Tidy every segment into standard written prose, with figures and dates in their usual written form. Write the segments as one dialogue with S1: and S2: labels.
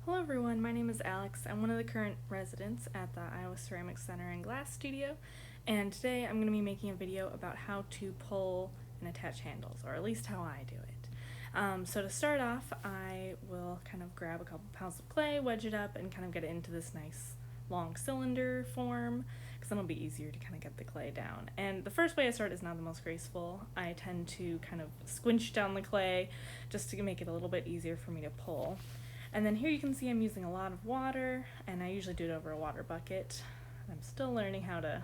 S1: Hello everyone, my name is Alex. I'm one of the current residents at the Iowa Ceramics Center and Glass Studio, and today I'm going to be making a video about how to pull and attach handles, or at least how I do it. So to start off, I will kind of grab a couple pounds of clay, wedge it up, and kind of get it into this nice long cylinder form, because then it'll be easier to kind of get the clay down. And the first way I start is not the most graceful. I tend to kind of squinch down the clay just to make it a little bit easier for me to pull. And then here you can see I'm using a lot of water, and I usually do it over a water bucket. I'm still learning how to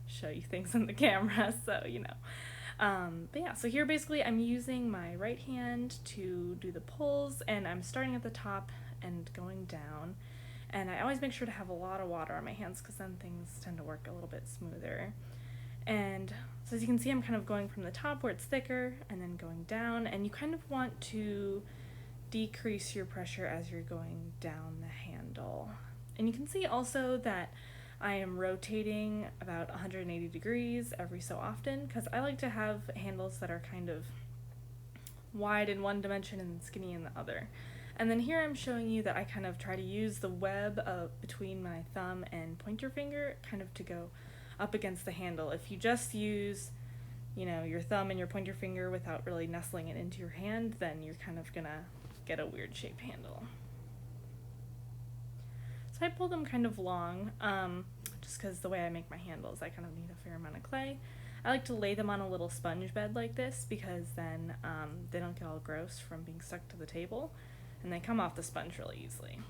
S1: show you things in the camera, so you know. But yeah, so here basically I'm using my right hand to do the pulls, and I'm starting at the top and going down. And I always make sure to have a lot of water on my hands because then things tend to work a little bit smoother. And so as you can see, I'm kind of going from the top where it's thicker and then going down, and you kind of want to decrease your pressure as you're going down the handle. And you can see also that I am rotating about 180 degrees every so often because I like to have handles that are kind of wide in one dimension and skinny in the other. And then here I'm showing you that I kind of try to use the web between my thumb and pointer finger kind of to go up against the handle. If you just use your thumb and your pointer finger without really nestling it into your hand, then you're kind of gonna get a weird shaped handle. So I pull them kind of long, just because the way I make my handles, I kind of need a fair amount of clay. I like to lay them on a little sponge bed like this because then they don't get all gross from being stuck to the table, and they come off the sponge really easily.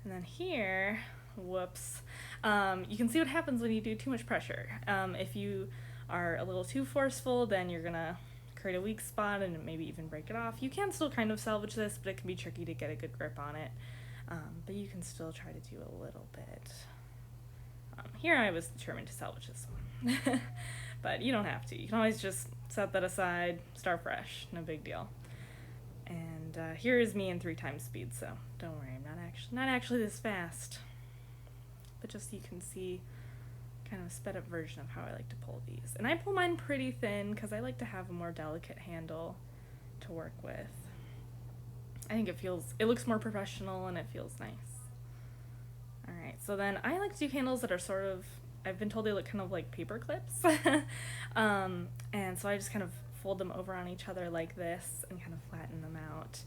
S1: And then here, whoops, you can see what happens when you do too much pressure. If you are a little too forceful, then you're gonna create a weak spot and maybe even break it off. You can still kind of salvage this, but it can be tricky to get a good grip on it. But you can still try to do a little bit. Here I was determined to salvage this one. But you don't have to. You can always just set that aside, start fresh, no big deal. And here is me in 3 times speed, so don't worry, I'm not actually this fast. But just so you can see kind of a sped up version of how I like to pull these. And I pull mine pretty thin because I like to have a more delicate handle to work with. I think it looks more professional and it feels nice. Alright, so then I like to do handles that are sort of, I've been told they look kind of like paper clips. And so I just kind of fold them over on each other like this and kind of flatten them out.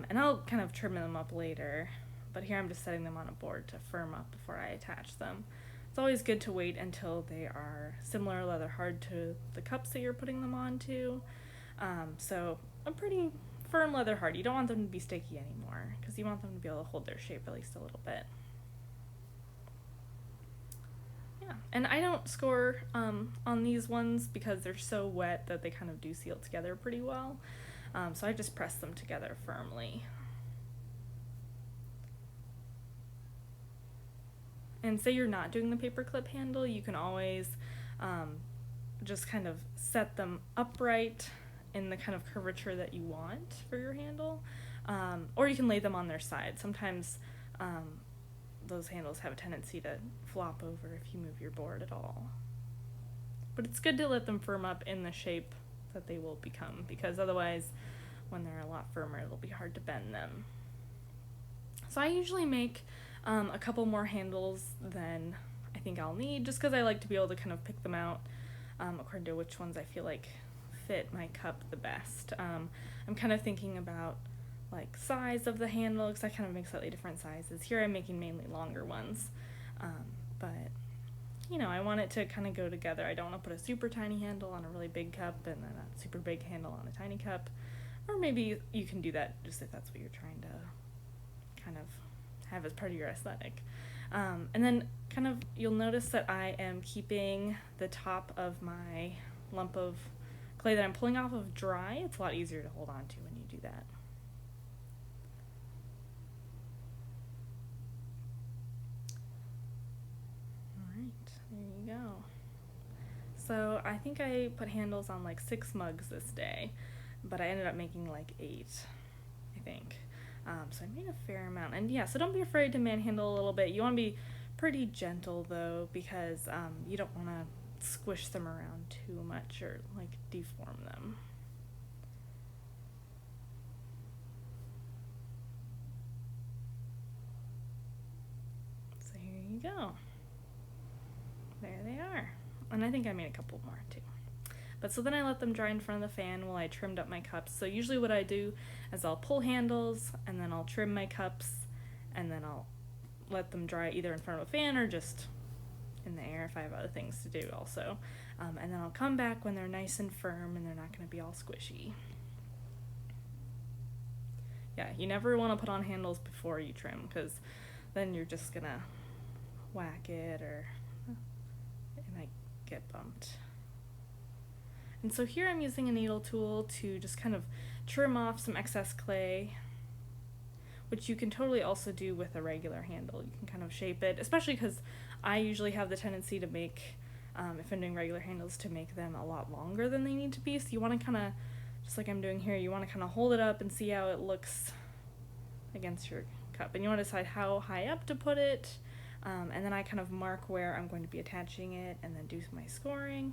S1: And I'll kind of trim them up later, but here I'm just setting them on a board to firm up before I attach them. It's always good to wait until they are similar leather hard to the cups that you're putting them onto. So a pretty firm leather hard. You don't want them to be sticky anymore because you want them to be able to hold their shape at least a little bit. Yeah, and I don't score on these ones because they're so wet that they kind of do seal together pretty well. So I just press them together firmly. And say you're not doing the paperclip handle, you can always just kind of set them upright in the kind of curvature that you want for your handle, or you can lay them on their side. Sometimes those handles have a tendency to flop over if you move your board at all. But it's good to let them firm up in the shape that they will become, because otherwise when they're a lot firmer it'll be hard to bend them. So I usually make a couple more handles than I think I'll need, just because I like to be able to kind of pick them out according to which ones I feel like fit my cup the best. I'm kind of thinking about like size of the handle because I kind of make slightly different sizes. Here I'm making mainly longer ones, but I want it to kind of go together. I don't want to put a super tiny handle on a really big cup and then a super big handle on a tiny cup, or maybe you can do that just if that's what you're trying to kind of have as part of your aesthetic. And then kind of you'll notice that I am keeping the top of my lump of clay that I'm pulling off of dry. It's a lot easier to hold on to when you do that. Alright, there you go. So I think I put handles on like 6 mugs this day, but I ended up making like 8, I think. So I made a fair amount. And yeah, so don't be afraid to manhandle a little bit. You want to be pretty gentle though, because you don't want to squish them around too much or like deform them. go. There they are. And I think I made a couple more too. But so then I let them dry in front of the fan while I trimmed up my cups. So usually what I do is I'll pull handles and then I'll trim my cups and then I'll let them dry either in front of a fan or just in the air if I have other things to do also. And then I'll come back when they're nice and firm and they're not going to be all squishy. Yeah, you never want to put on handles before you trim because then you're just going to whack it or it might get bumped. And so here I'm using a needle tool to just kind of trim off some excess clay, which you can totally also do with a regular handle. You can kind of shape it, especially because I usually have the tendency to make, if I'm doing regular handles, to make them a lot longer than they need to be. So you want to kind of, just like I'm doing here, you want to kind of hold it up and see how it looks against your cup. And you want to decide how high up to put it, and then I kind of mark where I'm going to be attaching it and then do my scoring.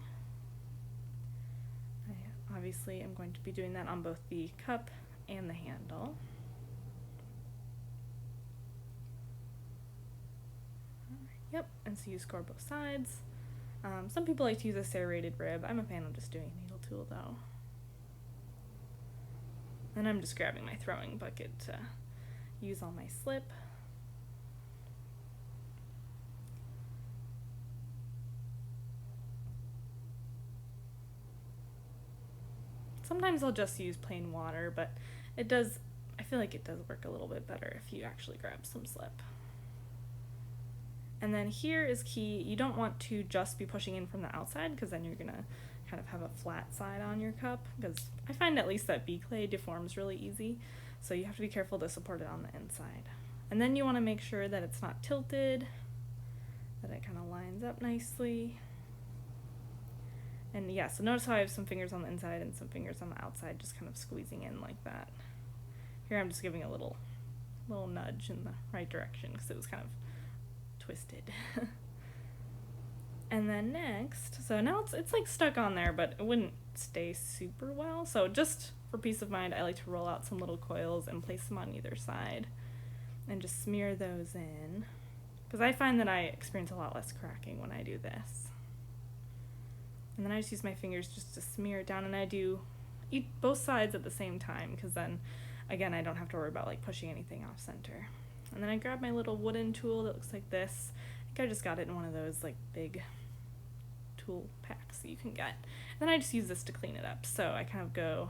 S1: Obviously, I'm going to be doing that on both the cup and the handle. Yep, and so you score both sides. Some people like to use a serrated rib. I'm a fan of just doing a needle tool though. And I'm just grabbing my throwing bucket to use on my slip. Sometimes I'll just use plain water, but I feel like it does work a little bit better if you actually grab some slip. And then here is key, you don't want to just be pushing in from the outside because then you're gonna kind of have a flat side on your cup, because I find at least that bee clay deforms really easy, so you have to be careful to support it on the inside. And then you want to make sure that it's not tilted, that it kind of lines up nicely. And yeah, so notice how I have some fingers on the inside and some fingers on the outside, just kind of squeezing in like that. Here I'm just giving a little nudge in the right direction because it was kind of twisted. And then next, so now it's like stuck on there, but it wouldn't stay super well. So just for peace of mind, I like to roll out some little coils and place them on either side and just smear those in, because I find that I experience a lot less cracking when I do this. And then I just use my fingers just to smear it down, and I do both sides at the same time, because then, again, I don't have to worry about like pushing anything off center. And then I grab my little wooden tool that looks like this. I think I just got it in one of those like big tool packs that you can get. And then I just use this to clean it up. So I kind of go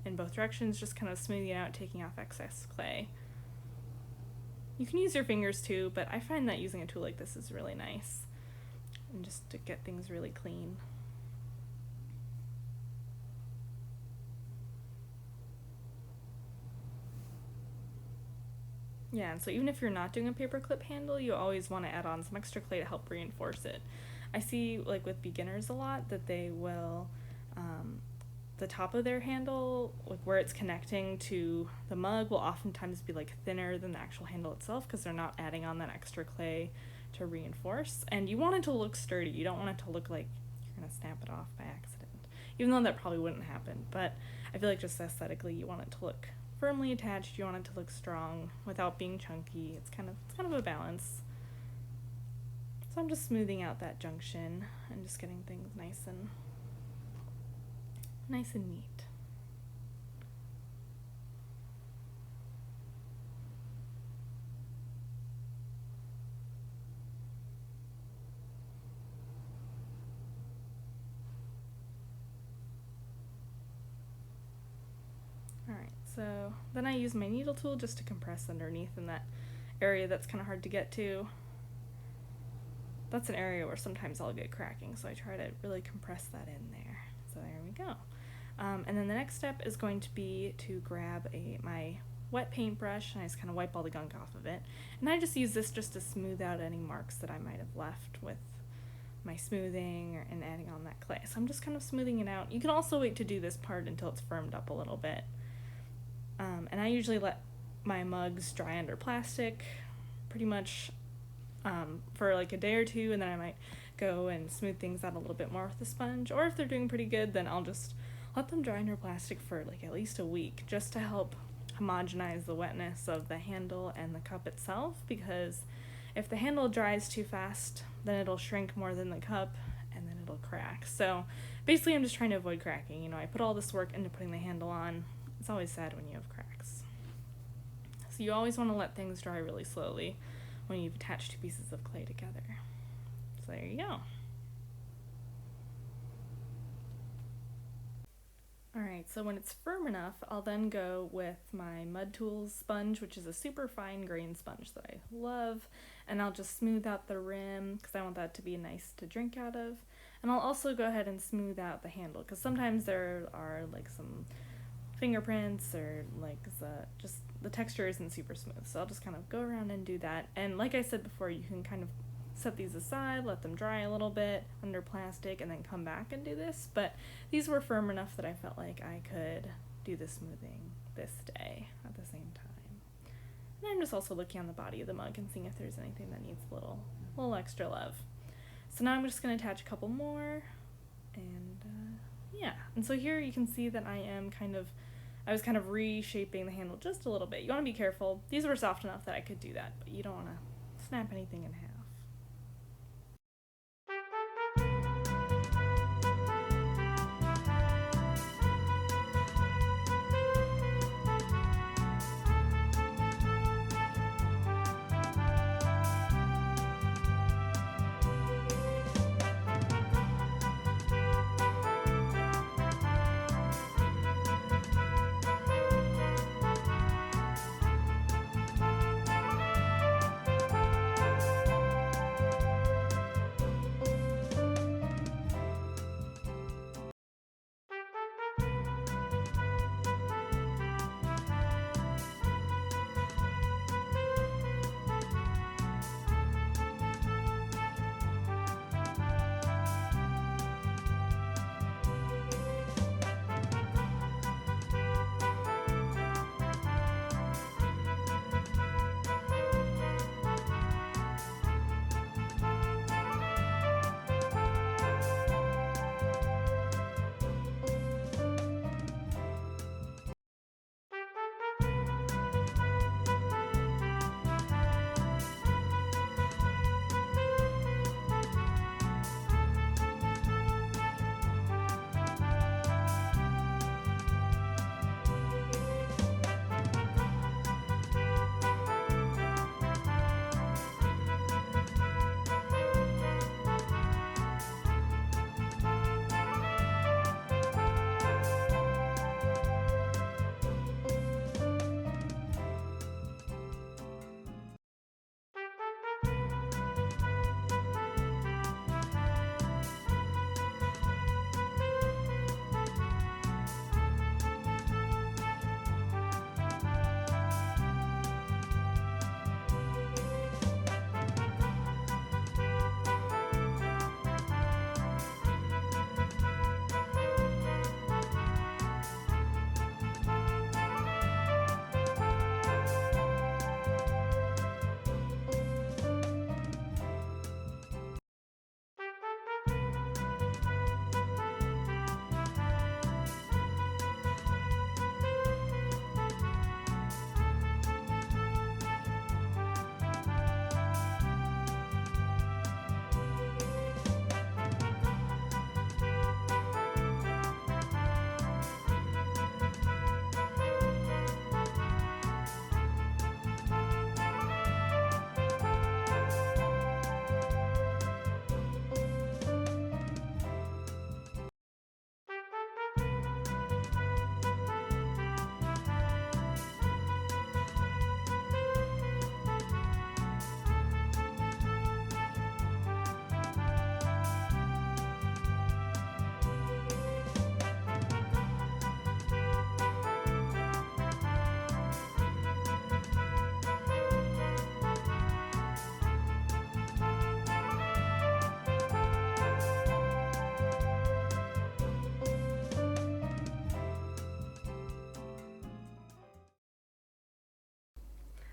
S1: in both directions, just kind of smoothing it out, taking off excess clay. You can use your fingers too, but I find that using a tool like this is really nice, and just to get things really clean. Yeah, and so even if you're not doing a paperclip handle, you always want to add on some extra clay to help reinforce it. I see, like with beginners a lot, that they will, the top of their handle, like where it's connecting to the mug, will oftentimes be like thinner than the actual handle itself, because they're not adding on that extra clay to reinforce. And you want it to look sturdy. You don't want it to look like you're going to snap it off by accident, even though that probably wouldn't happen. But I feel like just aesthetically, you want it to look firmly attached. You want it to look strong without being chunky. It's kind of a balance. So I'm just smoothing out that junction and just getting things nice and neat. Alright, so then I use my needle tool just to compress underneath in that area that's kind of hard to get to. That's an area where sometimes I'll get cracking, so I try to really compress that in there. So there we go. And then the next step is going to be to grab my wet paintbrush, and I just kind of wipe all the gunk off of it. And I just use this just to smooth out any marks that I might have left with my smoothing and adding on that clay. So I'm just kind of smoothing it out. You can also wait to do this part until it's firmed up a little bit. And I usually let my mugs dry under plastic pretty much for like a day or two, and then I might go and smooth things out a little bit more with the sponge. Or if they're doing pretty good, then I'll just let them dry under plastic for like at least a week, just to help homogenize the wetness of the handle and the cup itself, because If the handle dries too fast, then it'll shrink more than the cup and then it'll crack. So basically I'm just trying to avoid cracking. You know, I put all this work into putting the handle on. It's always sad when you have cracks. So you always want to let things dry really slowly when you've attached two pieces of clay together. So there you go. Alright, so when it's firm enough, I'll then go with my Mud Tools sponge, which is a super fine grain sponge that I love, and I'll just smooth out the rim because I want that to be nice to drink out of. And I'll also go ahead and smooth out the handle because sometimes there are like some fingerprints or like just the texture isn't super smooth. So I'll just kind of go around and do that. And like I said before, you can kind of set these aside, let them dry a little bit under plastic, and then come back and do this. But these were firm enough that I felt like I could do the smoothing this day at the same time. And I'm just also looking on the body of the mug and seeing if there's anything that needs a little extra love. So now I'm just going to attach a couple more, and yeah. And so here you can see that I was kind of reshaping the handle just a little bit. You want to be careful. These were soft enough that I could do that, but you don't want to snap anything in half.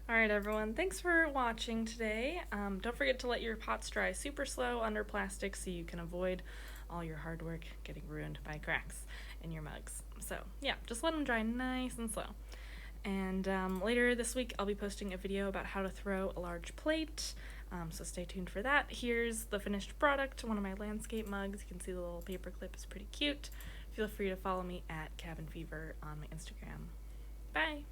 S1: Alright everyone, thanks for watching today. Don't forget to let your pots dry super slow under plastic so you can avoid all your hard work getting ruined by cracks in your mugs. So yeah, just let them dry nice and slow. And later this week I'll be posting a video about how to throw a large plate. So stay tuned for that. Here's the finished product, one of my landscape mugs. You can see the little paper clip is pretty cute. Feel free to follow me at Cabin Fever on my Instagram. Bye!